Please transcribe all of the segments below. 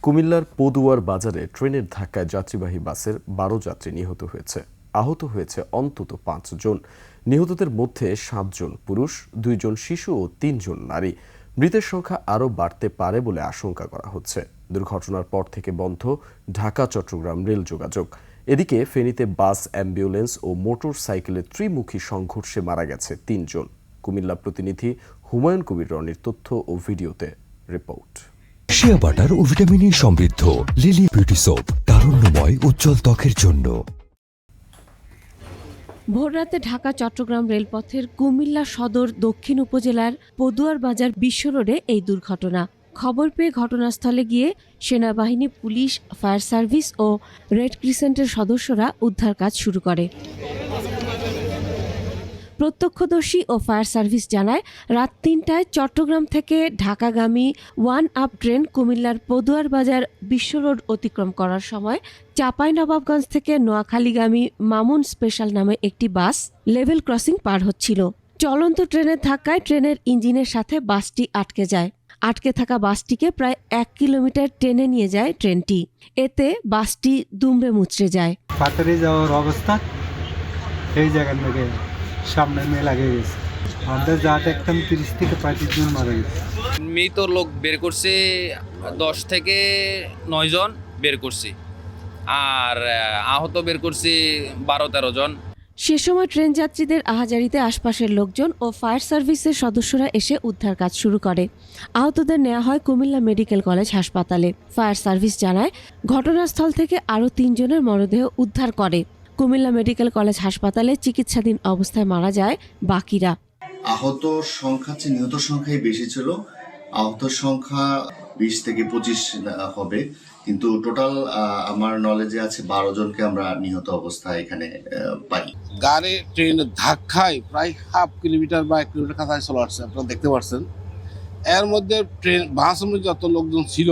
কুমিল্লার পদুয়ার বাজারে ট্রেনের ধাক্কায় যাত্রীবাহী বাসের ১২ যাত্রী নিহত হয়েছে। আহত হয়েছে অন্তত ৫ জন। নিহতদের মধ্যে ৭ জন পুরুষ, ২ জন শিশু ও ৩ জন নারী। মৃতের সংখ্যা আরও বাড়তে পারে বলে আশঙ্কা করা হচ্ছে। দুর্ঘটনার পর থেকে বন্ধ ঢাকা চট্টগ্রাম রেল যোগাযোগ। এদিকে ফেনীতে বাস, অ্যাম্বুলেন্স ও মোটর সাইকেলের ত্রিমুখী সংঘর্ষে মারা গেছে ৩ জন। কুমিল্লা প্রতিনিধি হুমায়ুন কবির রনির তথ্য ও ভিডিওতে রিপোর্ট। শিয়া বাটার ও ভিটামিন সমৃদ্ধ লিলি বিউটি সোপ, তারুণ্যময় উজ্জ্বল ত্বকের জন্য। ভোররাতে ঢাকা চট্টগ্রাম রেলপথের কুমিল্লা সদর দক্ষিণ উপজেলার পদুয়ার বাজার বিশ্ব রোডে এই দুর্ঘটনা। খবর পেয়ে ঘটনাস্থলে গিয়ে সেনাবাহিনী, পুলিশ, ফায়ার সার্ভিস ও রেড ক্রিসেন্টের সদস্যরা উদ্ধার কাজ শুরু করে। প্রত্যক্ষদর্শী ও ফায়ার সার্ভিস জানায়, রাত ৩টায় চট্টগ্রাম থেকে ঢাকাগামী ওয়ান আপ ট্রেন কুমিল্লার পদুয়ার বাজার বিশ্ব রোড অতিক্রম করার সময় চাঁপাইনবাবগঞ্জ থেকে নোয়াখালীগামী মামুন স্পেশাল নামে একটি বাস লেভেল ক্রসিং পার হচ্ছিল। চলন্ত ট্রেনের ধাক্কায় ট্রেনের ইঞ্জিনের সাথে বাসটি আটকে যায়। আটকে থাকা বাসটিকে প্রায় ১ কিলোমিটার টেনে নিয়ে যায় ট্রেনটি। এতে বাসটি দুমড়ে মুচড়ে যায়। পাতারে যাওয়ার অবস্থা এই জায়গার থেকে সামনে মেয়ে লাগে গেছে। আমাদের যা দেখতাম ৩০ থেকে ৩৫ জন মারা গেছে। মৃত লোক বের করছে ১০ থেকে ৯ জন বের করছি, আর আহত বের করছি ১২-১৩ জন। সে সময় ট্রেন যাত্রীদের আহাজারিতে আশপাশের লোকজন ও ফায়ার সার্ভিসের সদস্যরা এসে উদ্ধার কাজ শুরু করে। আহতদের নেওয়া হয় কুমিল্লা মেডিকেল কলেজ হাসপাতালে। ফায়ার সার্ভিস জানায়, ঘটনাস্থল থেকে আরও ৩ জনের মরদেহ উদ্ধার করে। কুমিল্লা মেডিকেল কলেজ হাসপাতালে চিকিৎসাধীন অবস্থায় মারা যায় বাকিরা। আহত সংখ্যা চেয়ে নিহত সংখ্যাই বেশি ছিল। আহত সংখ্যা ২০ থেকে ২৫ হবে, কিন্তু টোটাল আমার নলেজে আছে ১২ জনকে আমরা নিহত অবস্থায় এখানে পাই। গাড়ি ট্রেনের ধাক্কায় প্রায় হাফ কিলোমিটার বা ১ কিলোমিটার কাছাকাছি চলে আসছে, আপনারা দেখতে পাচ্ছেন। এর মধ্যে ট্রেন বাসের মধ্যে যত লোকজন ছিল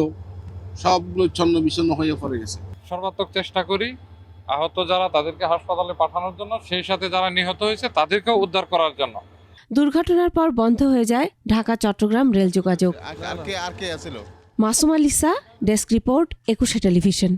সবগুলো ছন্ন বিচ্ছন্ন হয়ে পড়ে গেছে। সর্বাত্মক চেষ্টা করি আহত যারা তাদেরকে হাসপাতালে পাঠানোর জন্য, সেই সাথে যারা নিহত হয়েছে তাদেরকেও উদ্ধার করার জন্য। দুর্ঘটনার পর বন্ধ হয়ে যায় ঢাকা চট্টগ্রাম রেল যোগাযোগ। মাসুমা লিসা, ডেস্ক রিপোর্ট, ২১শে টেলিভিশন।